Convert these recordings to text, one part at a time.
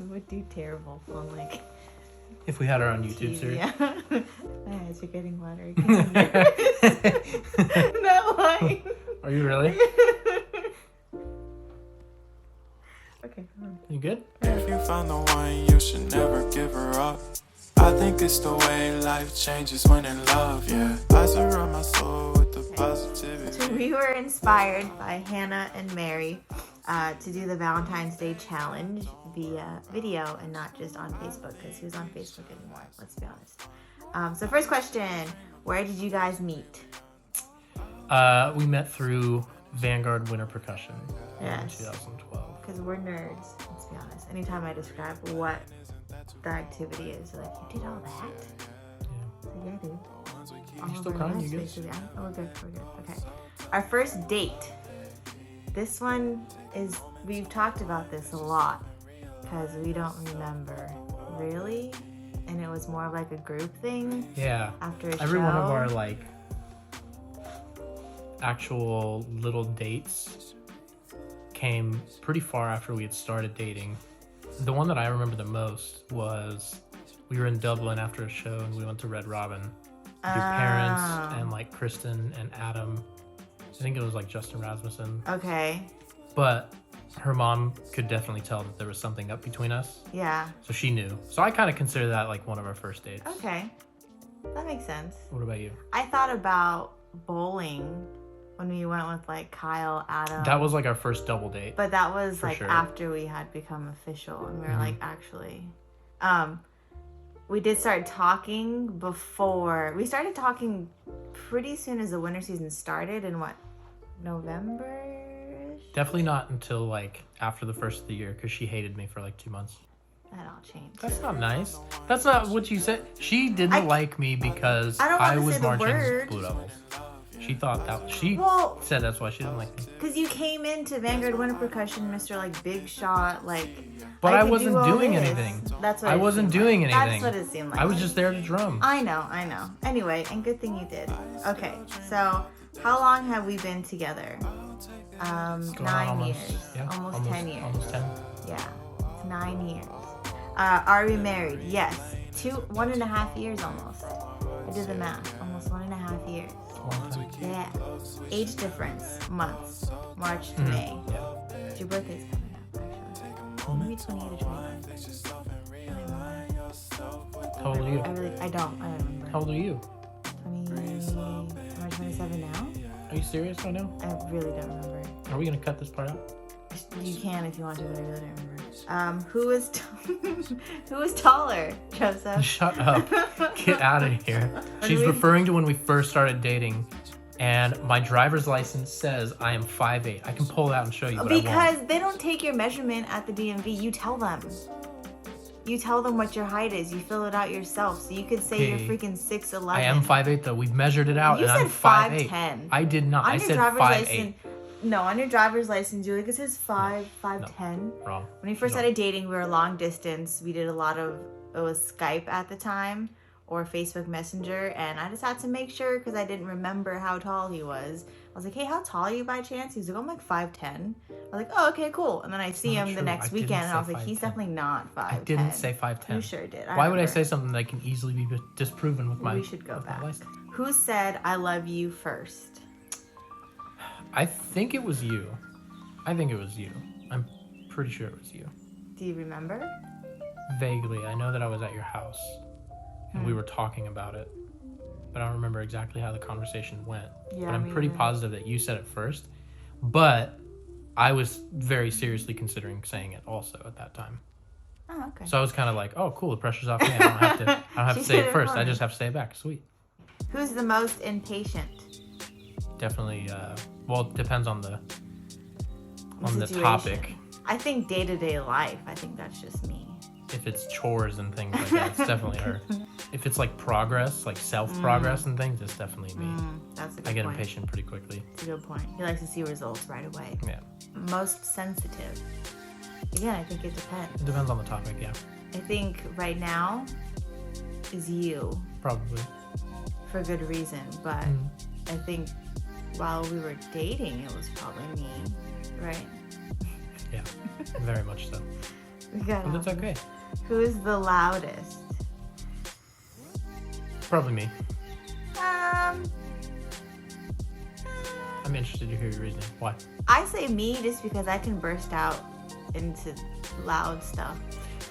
We would do terrible on like. If we had our own YouTube series. Yeah. My eyes are getting watery. That line. Are you really? Okay. You good? If you found the one, you should never give her up. I think it's the way life changes when in love, yeah. I surround my soul with the positivity. So we were inspired by Hannah and Mary to do the Valentine's Day challenge via video and not just on Facebook, because who's on Facebook anymore? Let's be honest. So first question, where did you guys meet? We met through Vanguard Winter Percussion in Yes. 2012. Because we're nerds, let's be honest. Anytime I describe what the activity is, they're like, you did all that? Yeah. So, yeah, dude. You still crying? You good? Basically. We're good. Okay. Our first date. This one is, we've talked about this a lot because we don't remember. Really? And it was more of like a group thing. Yeah. After a Every show. one of our like actual little dates came pretty far after we had started dating. The one that I remember the most was we were in Dublin after a show and we went to Red Robin. Your parents and like Kristen and Adam. I think it was like Justin Rasmussen. Okay. But her mom could definitely tell that there was something up between us. Yeah. So she knew. So I kind of consider that like one of our first dates. Okay. That makes sense. What about you? I thought about bowling when we went with like Kyle, Adam. That was like our first double date. But that was For like sure. after we had become official and we were Mhm. like actually we did start talking before we started talking pretty soon as the winter season started in what, November-ish? Definitely not until like after the first of the year because she hated me for like 2 months. That all changed. That's not nice. That's not what you said. She didn't like me because I don't I want to was say the marching word. Blue Devils. She thought that she Well, said that's why she didn't like me. because you came into Vanguard Winter Percussion, Mr. like big shot, like. But I could wasn't do all doing this. anything. That's what I it wasn't seemed doing like. anything. That's what it seemed like. I was just there to drum. I know. Anyway, and good thing you did. Okay, so how long have we been together? Going on 9 years. Yeah, Almost 10 years. Almost 10. Yeah, it's 9 years. Are we married? Yes. 1.5 years almost. I did the math. Almost 1.5 years. Long time. Yeah. Age difference, months. March to Mhm. May. Yeah. Your birthday's coming up, actually. Maybe 28 or 29. How old are you? I don't remember. How old are you? 20. Am I 27 now? Are you serious right now? I really don't remember. Are we gonna cut this part out? You can if you want to, but I really don't remember. Who is who is taller, Joseph? Shut up. Get out of here. She's we- referring to when we first started dating, and my driver's license says I am 5'8". I can pull it out and show you, but I won't. Because they don't take your measurement at the DMV. You tell them. You tell them what your height is. You fill it out yourself. So you could say Okay. you're freaking 6'11". I am 5'8", though. We've measured it out, You and said I'm 5'8". 5'10". I did not. On I your said driver's 5'8". license. No, on your driver's license, you like it says 5'10". Wrong. When we first No. started dating, we were long distance. We did a lot of, it was Skype at the time or Facebook Messenger. And I just had to make sure because I didn't remember how tall he was. I was like, hey, how tall are you by chance? He's like, I'm like 5'10". I was like, oh, okay, cool. And then I see not him the true. next I didn't weekend and I was say like, he's 5'10". definitely not 5'10". I didn't say 5'10". You sure did. Why would I remember. say something that can easily be disproven with my We should go with my back. license? Who said I love you first? I think it was you. I'm pretty sure it was you. Do you remember? Vaguely. I know that I was at your house and we were talking about it, but I don't remember exactly how the conversation went. Yeah, but I'm me pretty neither. positive that you said it first. But I was very seriously considering saying it also at that time. Oh, okay. So I was kind of like, oh, cool, the pressure's off me. I don't have to She say did it it first. for I me. just have to say it back. Sweet. Who's the most impatient? Definitely. Well, it depends on the Situation. topic. I think day-to-day life. I think that's just me. If it's chores and things like that, it's definitely her. If it's like progress, like self-progress and things, it's definitely me. That's a good I get point. impatient pretty quickly. That's a good point. He likes to see results right away. Yeah. Most sensitive. Again, I think it depends. It depends on the topic, yeah. I think right now is you Probably. for good reason, but I think while we were dating, it was probably me, right? Yeah. Very much so. We gotta But that's have- okay. Who's the loudest? Probably me. Um, I'm interested to hear your reasoning. Why? I say me just because I can burst out into loud stuff.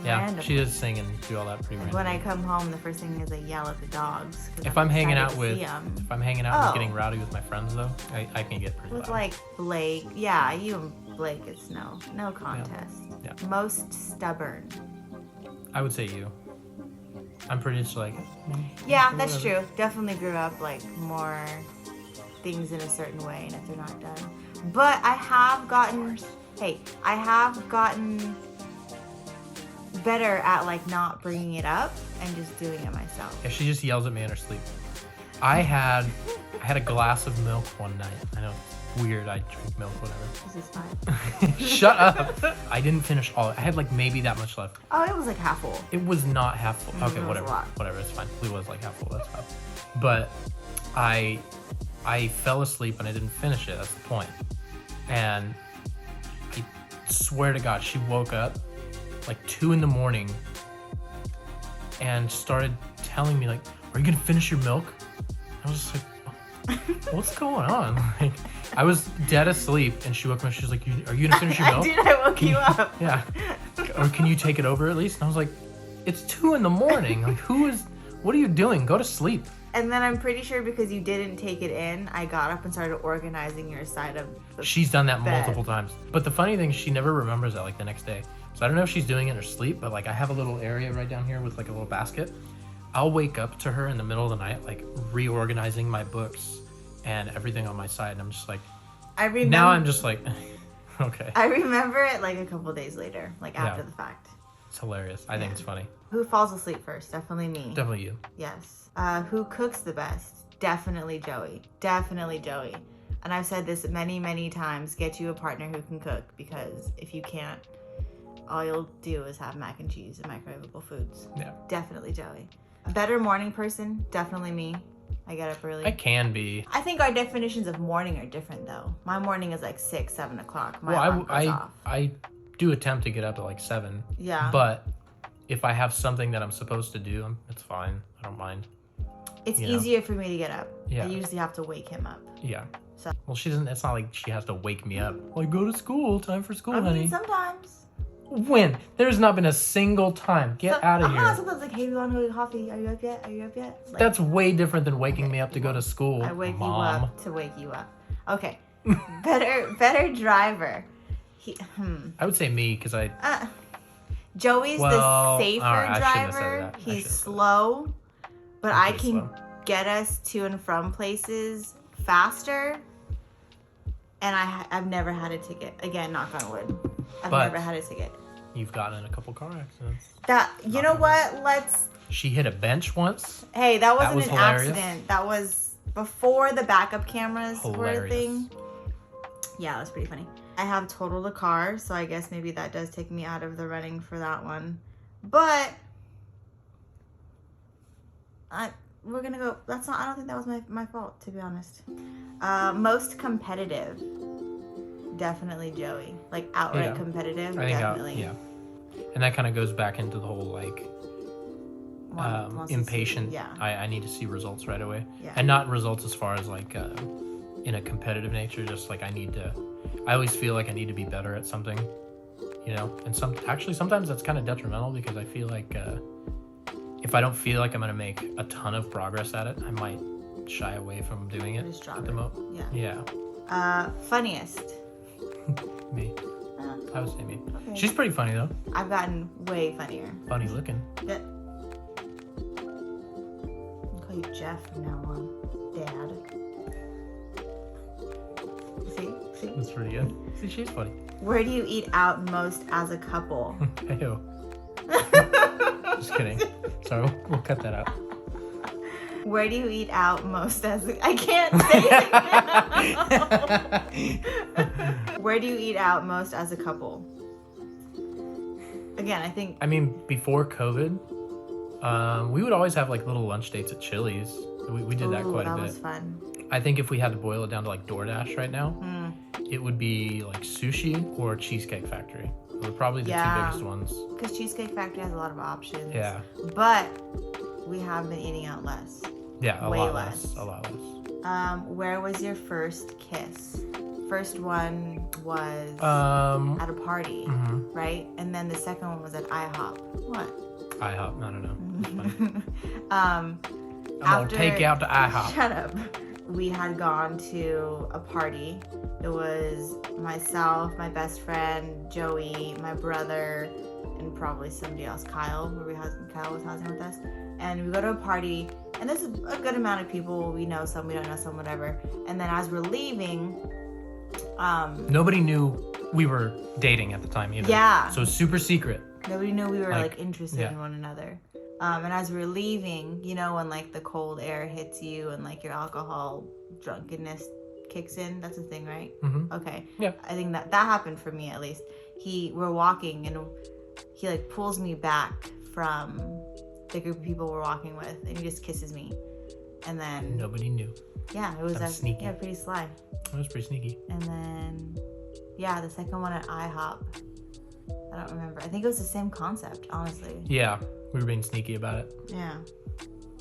Yeah, randomly. she does sing and do all that pretty When randomly. I come home, the first thing is I yell at the dogs. 'Cause If I'm hanging excited out to with, see 'em. if I'm hanging out and Oh. getting rowdy with my friends though, I can get pretty With loud. like Blake, yeah, you and Blake, it's no contest. Yeah. Most stubborn. I would say you. I'm pretty just like. Yeah, that's whatever. true. Definitely grew up like more things in a certain way, and if they're not done. But I have gotten better at like not bringing it up and just doing it myself. Yeah, she just yells at me in her sleep. I had a glass of milk one night. I know it's weird. I drink milk, whatever. This is fine. Shut up. I didn't finish all. I had like maybe that much left. Oh, it was like half full. It was not half full. It Okay, was a whatever. lot. Whatever, it's fine. It was like half full. That's fine. But I fell asleep and I didn't finish it. That's the point. And I swear to God, she woke up like 2 a.m. and started telling me like, "Are you gonna finish your milk?" I was just like, "What's going on?" Like, I was dead asleep, and she woke me up. She was like, "Are you gonna finish your milk?" I woke you up. Yeah. Or can you take it over at least? And I was like, "It's 2 a.m. Like, what are you doing? Go to sleep." And then I'm pretty sure because you didn't take it in, I got up and started organizing your side of the She's done that bed. multiple times. But the funny thing is she never remembers that like the next day. So I don't know if she's doing it in her sleep, but like I have a little area right down here with like a little basket. I'll wake up to her in the middle of the night, like reorganizing my books and everything on my side. And I'm just like, I remember. now I'm just like, okay. I remember it like a couple days later, like after Yeah. the fact. It's hilarious. I think it's funny. Who falls asleep first? Definitely me. Definitely you. Yes. Who cooks the best? Definitely Joey. Definitely Joey. And I've said this many, many times. Get you a partner who can cook, because if you can't, all you'll do is have mac and cheese and microwavable foods. Yeah. Definitely Joey. A better morning person? Definitely me. I get up early. I can be. I think our definitions of morning are different though. My morning is like 6, 7 o'clock. My Well, alarm goes off. I do attempt to get up at like 7. Yeah. But if I have something that I'm supposed to do, it's fine. I don't mind. It's you know. easier for me to get up. Yeah. I usually have to wake him up. Yeah. So- Well, she doesn't. It's not like she has to wake me up. Like, go to school. Time for school, I mean, honey. sometimes. When? There's not been a single time. Get out of here. Sometimes like, hey, we want to go to coffee. Are you up yet? Are you up yet? Like, That's way different than waking me up to go to school. I wake Mom. you up to wake you up. Okay. better driver. I would say me because I. Joey's Well, the safer all right, I shouldn't have said driver. that. I He's shouldn't have said slow, but I'm I pretty can slow. get us to and from places faster. And I've never had a ticket. Again, knock on wood. I've But- never had a ticket. You've gotten in a couple car accidents. You know what? She hit a bench once. Hey, that wasn't was an hilarious. accident. That was before the backup cameras were a Hilarious. thing. Yeah, it was pretty funny. I have totaled a car, so I guess maybe that does take me out of the running for that one. But we're gonna go. I don't think that was my fault, to be honest. Most competitive, definitely Joey. Like outright Yeah. competitive, I think. definitely. Yeah. And that kind of goes back into the whole like Wants to see- impatient. Yeah. I need to see results right away. Yeah. And not results as far as like in a competitive nature, just like I always feel like I need to be better at something, you know. And sometimes that's kind of detrimental because I feel like if I don't feel like I'm gonna make a ton of progress at it, I might shy away from doing it Just drop at the it. moment. Yeah. Funniest. Me. I would say me. Okay. She's pretty funny though. I've gotten way funnier. Funny looking. Yeah. I'll call you Jeff from now on. Dad. See? That's pretty good. See, she's funny. Where do you eat out most as a couple? Ew. Just kidding. Sorry, we'll cut that out. Where do you eat out most as a... I can't say it. Where do you eat out most as a couple? Again, I think... I mean, before COVID, we would always have like little lunch dates at Chili's. We did that Ooh, quite a that bit. was fun. I think if we had to boil it down to like DoorDash right now, it would be like sushi or Cheesecake Factory. Those are probably the two biggest ones. Because Cheesecake Factory has a lot of options. Yeah. But we have been eating out less. Yeah, Way a lot less. less. Where was your first kiss? First one was at a party, right? And then the second one was at IHOP. What? IHOP, I don't know. I'm gonna take you out to IHOP. Shut up. We had gone to a party. It was myself, my best friend, Joey, my brother, and probably somebody else, Kyle. Kyle was housing with us. And we go to a party, and there's a good amount of people. We know some, we don't know some, whatever. And then as we're leaving, nobody knew we were dating at the time either. Yeah. So it's super secret. Nobody knew we were like interested in one another. And as we were leaving, you know, when like the cold air hits you and like your alcohol drunkenness kicks in, that's a thing, right? Mm-hmm. Okay. Yeah. I think that happened for me at least. We're walking and he like pulls me back from the group of people we're walking with, and he just kisses me. And then nobody knew. Yeah, it was sneaky. Yeah, pretty sly. It was pretty sneaky. And then the second one at IHOP. I don't remember. I think it was the same concept, honestly. Yeah, we were being sneaky about it. Yeah.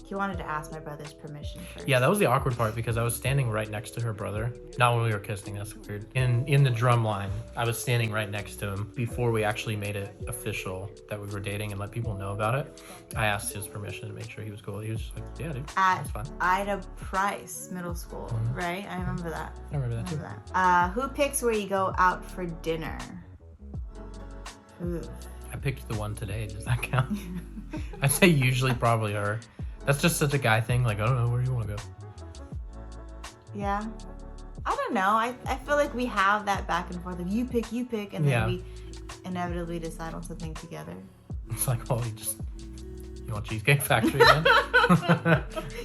He wanted to ask my brother's permission first. Yeah, that was the awkward part because I was standing right next to her brother. Not when we were kissing, that's weird. In the drum line, I was standing right next to him before we actually made it official that we were dating and let people know about it. I asked his permission to make sure he was cool. He was just like, yeah, dude, that's fine. Ida Price Middle School, right? I remember that. I remember that too. Who picks where you go out for dinner? Ooh. I picked the one today. Does that count? I'd say usually probably her. That's just such a guy thing. Like, I don't know where you want to go. Yeah. I don't know. I feel like we have that back and forth. Like, you pick, and then we inevitably decide on something together. It's like, well, you want Cheesecake Factory then?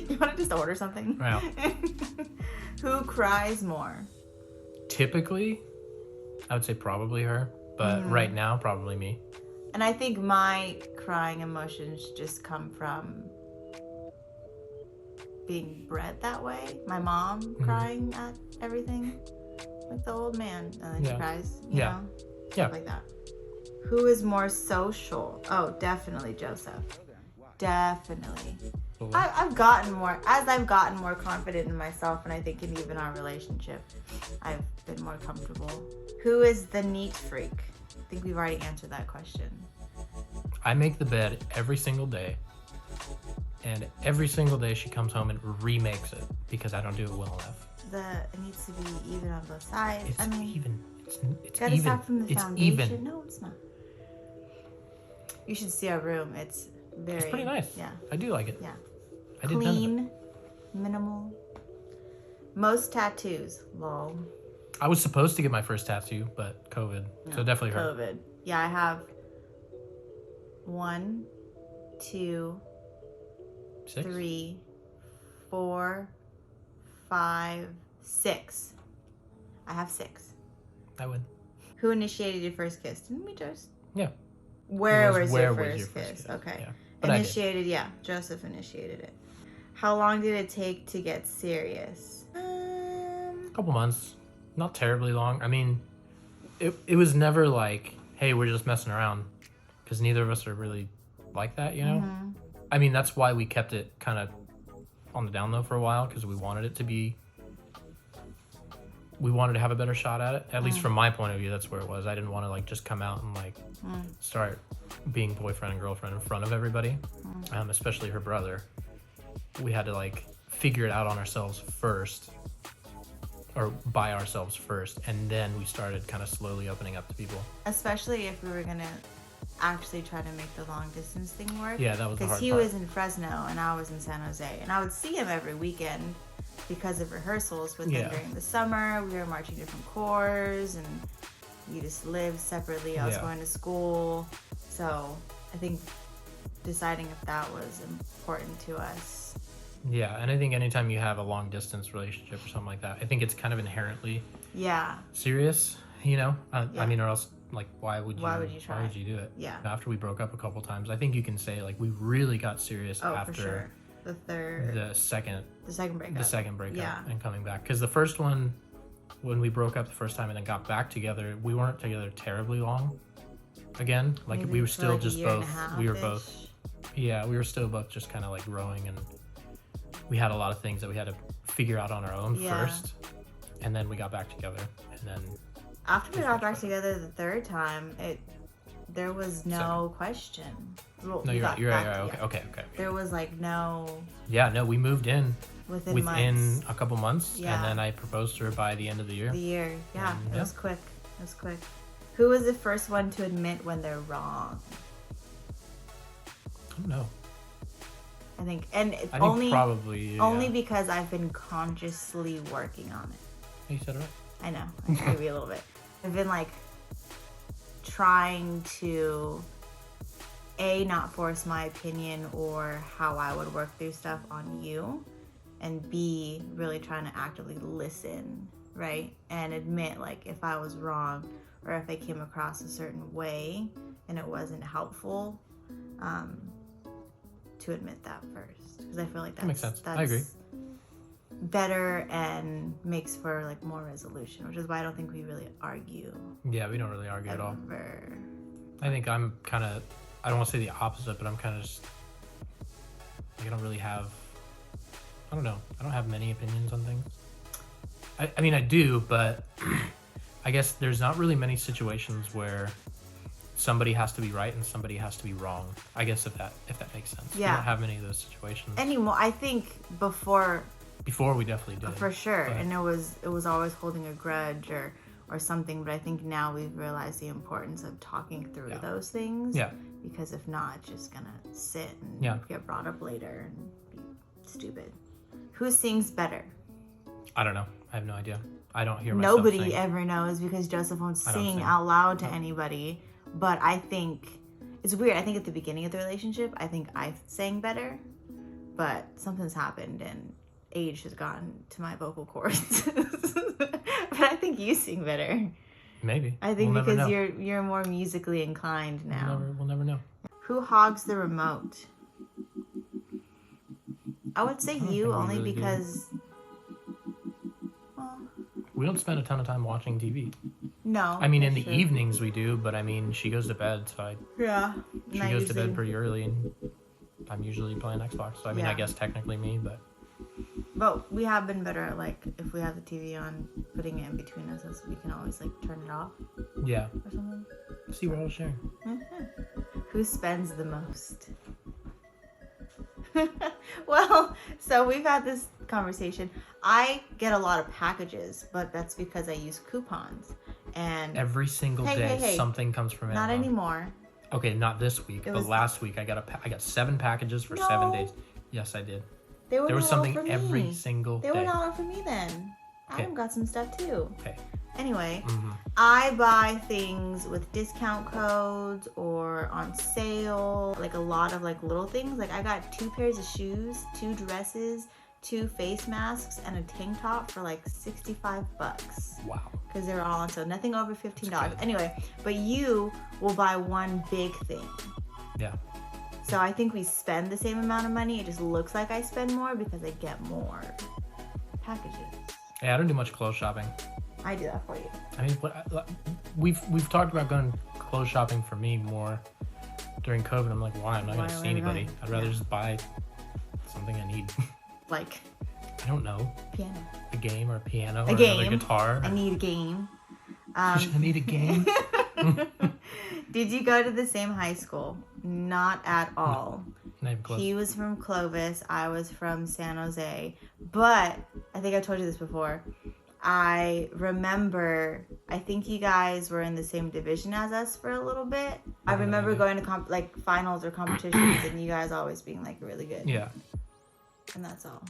You want to just order something? Wow. Who cries more? Typically, I would say probably her. But right now, probably me. And I think my crying emotions just come from being bred that way. My mom crying at everything. Like the old man. And then she cries. You know? Stuff like that. Who is more social? Oh, definitely Joseph. Definitely. I've gotten more confident in myself, and I think in even our relationship, I've been more comfortable. Who is the neat freak? I think we've already answered that question. I make the bed every single day, and every single day she comes home and remakes it because I don't do it well enough. It needs to be even on both sides. It's even. It's gotta even. start from the it's foundation. Even. No, it's not. You should see our room. It's pretty nice. Yeah. I do like it. Yeah. I did Clean, minimal. Most tattoos. Lol. I was supposed to get my first tattoo, but COVID. So definitely her. COVID. Yeah, I have 1, 2, 6? 3, 4, 5, 6. I have 6. I win. Who initiated your first kiss? Didn't we just? Yeah. Where was your first kiss? Okay. Yeah. But initiated, yeah. Joseph initiated it. How long did it take to get serious? A couple months. Not terribly long. I mean, it was never like, hey, we're just messing around. Because neither of us are really like that, you know? Mm-hmm. I mean, that's why we kept it kind of on the down low for a while. Because we wanted it to be... We wanted to have a better shot at it. At least from my point of view, that's where it was. I didn't want to like just come out and like start being boyfriend and girlfriend in front of everybody. Especially her brother. We had to like figure it out on ourselves first. Or by ourselves first. And then we started kind of slowly opening up to people. Especially if we were going to actually try to make the long distance thing work. Yeah, that was the hard part. Because he was in Fresno and I was in San Jose. And I would see him every weekend because of rehearsals with him during the summer. We were marching different corps and we just lived separately. I was going to school. So I think deciding if that was important to us. Yeah, and I think anytime you have a long distance relationship or something like that, I think it's kind of inherently serious, you know? I mean, or else, like, why would you try? Why would you do it? Yeah. After we broke up a couple times, I think you can say, like, we really got serious after for sure. The second breakup. And coming back. Because the first one, when we broke up the first time and then got back together, we weren't together terribly long. again. Like Maybe we were for, still like, a just year and a both. We were half-ish. both. Yeah, we were still both just kind of like growing, and we had a lot of things that we had to figure out on our own first, and then we got back together, and then After we got back together the third time, there was no question. Well, no, we you're got right. You're right. back- You're right. Okay. Okay. There was like no Yeah. No, we moved in within within months. a couple months, Yeah. and then I proposed to her by the end of the year. The year. Yeah, And, it was quick. It was quick. Who was the first one to admit when they're wrong? I don't know. I think, and it's I think probably only because I've been consciously working on it. You said it right. I know, maybe a little bit. I've been like trying to not force my opinion or how I would work through stuff on you, and B, really trying to actively listen, right? And admit like if I was wrong or if I came across a certain way and it wasn't helpful, to admit that first, because I feel like that makes sense. That's I agree. better and makes for like more resolution, which is why I don't think we really argue. Yeah, we don't really argue at all. Ever. I think I'm kind of, I don't want to say the opposite, but I'm kind of just, like, I don't really have, I don't know. I don't have many opinions on things. I mean, I do, but I guess there's not really many situations where somebody has to be right and somebody has to be wrong. I guess if that makes sense. Yeah. We don't have many of those situations. Anymore, I think before We definitely did. for sure, But and it was always holding a grudge or something. But I think now we've realized the importance of talking through those things. Yeah. Because if not, it's just gonna sit and get brought up later and be stupid. Who sings better? I don't know. I have no idea. I don't hear myself Nobody sing. ever knows because Joseph won't I don't sing sing. out loud to anybody. But I think it's weird. I think at the beginning of the relationship, I think I sang better, but something's happened and age has gotten to my vocal cords. But I think you sing better. Maybe. I think We'll never because know. you're more musically inclined now. We'll never know. Who hogs the remote? I would say don't you think we only really do. because. Well, We don't spend a ton of time watching TV. no. I mean, in that's the true. evenings we do, but I mean, she goes to bed, so Yeah. she And I goes to usually- bed pretty early, and I'm usually playing Xbox. So I mean, I Yeah. guess technically me, but But we have been better at like if we have the TV on, putting it in between us, so we can always like turn it off yeah. or something. See, we're all sharing. Who spends the most? Well, so we've had this conversation. I get a lot of packages, but that's because I use coupons. And Every single day, hey. something comes from not Amazon. anymore. Okay, not this week, It but was- last week I got 7 packages for No. 7 days. Yes, I did. They were There was not all something for me. every single They day. were not all for me then. Okay. Adam got some stuff too. Okay. Anyway, Mm-hmm. I buy things with discount codes or on sale, like a lot of like little things. Like I got 2 pairs of shoes, 2 dresses, 2 face masks, and a tank top for like $65 Wow. because they were all on sale. Nothing over $15. good. Anyway, but you will buy one big thing. Yeah. So I think we spend the same amount of money. It just looks like I spend more because I get more packages. Yeah, I don't do much clothes shopping. I do that for you. I mean, we've talked about going clothes shopping for me more during COVID. I'm like, why? I'm not Why gonna am see I anybody. going? I'd rather Yeah. just buy something I need. Like I don't know, piano. a game or a piano or A another game. guitar. I need a game. I need a game. Did you go to the same high school? Not at all. Not even close. He was from Clovis. I was from San Jose. But I think I told you this before. I remember, I think you guys were in the same division as us for a little bit. I remember going to like finals or competitions and you guys always being like really good. Yeah. And that's all.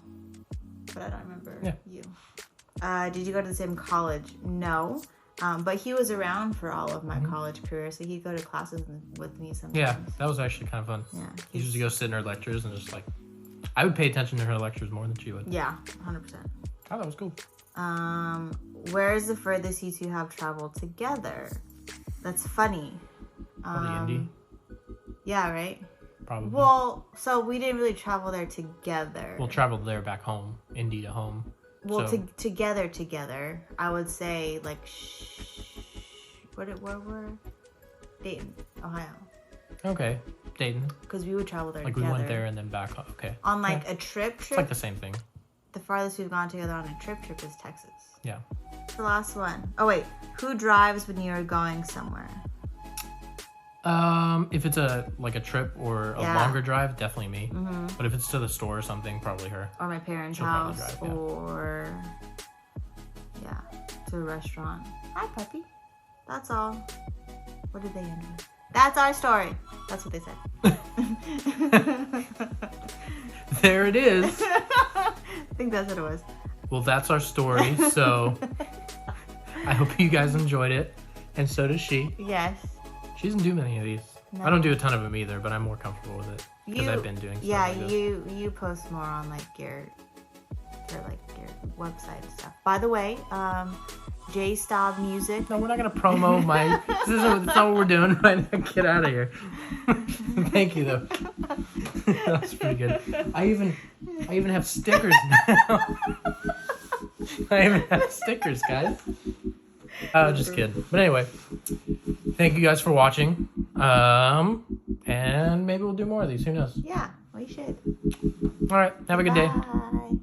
But I don't remember Yeah. you. Did you go to the same college? No. But he was around for all of my college career, so he'd go to classes with me sometimes. Yeah, that was actually kind of fun. Yeah. He used to go sit in her lectures and just like, I would pay attention to her lectures more than she would. Yeah, 100%. Oh, that was cool. Where is the furthest you two have traveled together? That's funny. Probably Indy. Yeah, right? Probably. Well, so we didn't really travel there together. We'll travel there back home, Indy to home. Well, so, together, I would say like, where were? Dayton, Ohio. Okay, Dayton. Because we would travel there Like together. we went there and then back. Okay. On like Yeah. a trip. It's like the same thing. The farthest we've gone together on a trip is Texas. Yeah. The last one. Oh wait, who drives when you are going somewhere? If it's a trip or a Yeah. longer drive, definitely me. Mm-hmm. But if it's to the store or something, probably her. Or my parents' She'll probably house, drive, yeah. or to a restaurant. Hi, puppy. That's all. What did they end with? That's our story. That's what they said. There it is. I think that's what it was. Well, that's our story. So I hope you guys enjoyed it, and so does she. Yes. She doesn't do many of these. No. I don't do a ton of them either, but I'm more comfortable with it because I've been doing. Stuff Yeah, like this. you post more on like your website and stuff. By the way, J Staub Music. No, we're not gonna promo my. That's not what we're doing right now. Get out of here. Thank you though. That was pretty good. I even have stickers now. I even have stickers, guys. Just kidding. But anyway, thank you guys for watching. And maybe we'll do more of these. Who knows? Yeah, we should. All right. Have a good day. Bye.